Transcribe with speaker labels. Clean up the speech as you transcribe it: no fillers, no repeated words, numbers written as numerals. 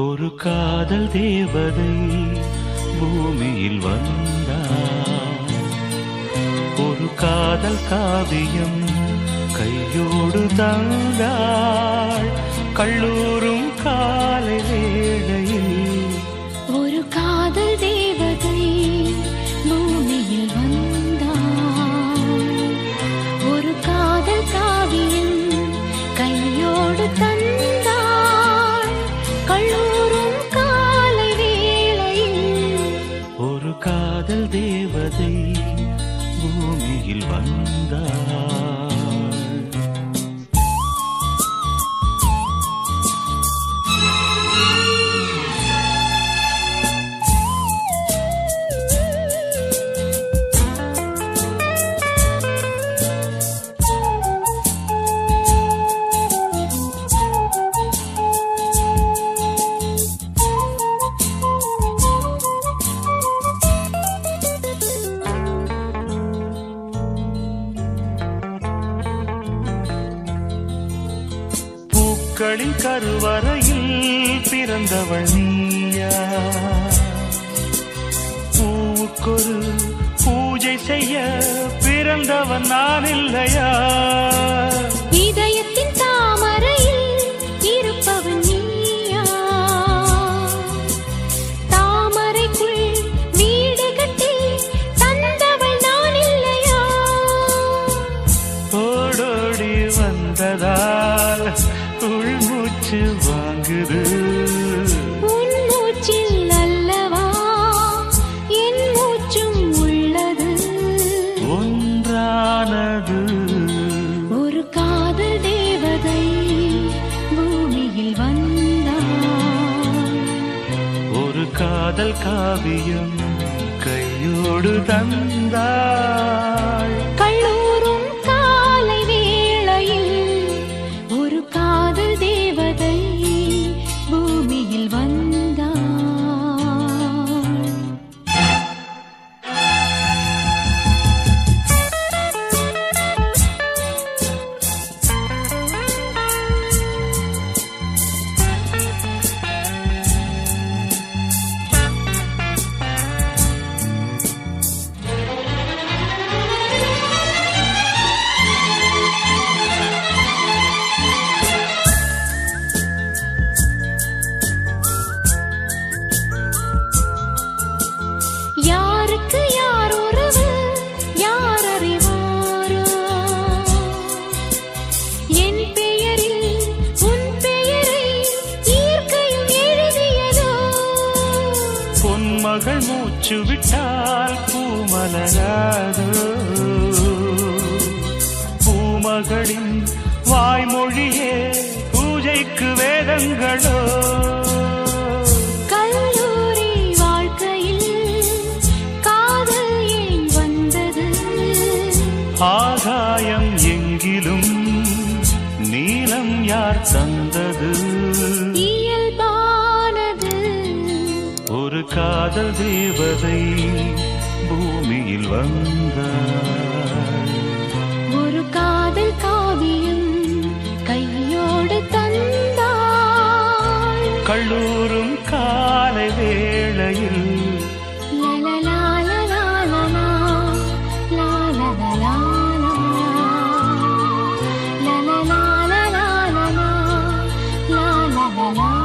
Speaker 1: ஒரு காதல் தேவதை பூமியில் வந்தாள். ஒரு காதல் காவியம் கையோடு தந்தாள். கல்லூரும் காலை வேளையில்
Speaker 2: ஒரு காதல் தேவதை பூமியில் வந்தாள். ஒரு காதல் காவியம் கையோடு தந்தாள். கல்லூரும் காலை வேளையில்
Speaker 1: ஒரு காதல் தேவதை பூமியில் வந்தாள். பூக்களின் கருவறையில் பிறந்தவள் நீயா? பூவுக்கொரு பூஜை செய்ய பிறந்தவன் நான் இல்லையா?
Speaker 2: இதயத்தின் தாமரையில் இருப்பவன் நீயா? தாமரைக்குள் வீடு கட்டி தந்தவள் நான் இல்லையா?
Speaker 1: ஓடோடி வந்ததால் உள்மூச்சு வாங்குது.
Speaker 2: உன் மூச்சில் அல்லவா என் மூச்சும் உள்ளது.
Speaker 1: ஒன்றானது
Speaker 2: ஒரு காதல் தேவதை பூமியில் வந்தாள்.
Speaker 1: ஒரு காதல் காவியம் கையோடு தந்தாள்.
Speaker 2: கல்லூரும் காலை வேளையில் ஒரு காதல் தேவதை பூமியில் வந்தாள். யாருக்கு யார் உறவு யார் அறிவாரோ? என் பெயரில் உன் பெயரை இயற்கையும் எழுதியதோ?
Speaker 1: பொன்மகள் மூச்சு விட்டால் பூமலராதோ? பூமகளின் வாய்மொழியே பூஜைக்கு வேதங்களோ?
Speaker 2: கல்லூரி வாழ்க்கையில் காதல் ஏன் வந்தது?
Speaker 1: ஆகாயம் எங்கிலும் நீலம் யார் தந்தது?
Speaker 2: இயல்பானது
Speaker 1: ஒரு காதல் தேவதை பூமியில் வந்தாள்.
Speaker 2: ஒரு காதல் காவியம் கையோடு தந்தாள்.
Speaker 1: கல்லூரும் காலை வேளையில்
Speaker 2: லா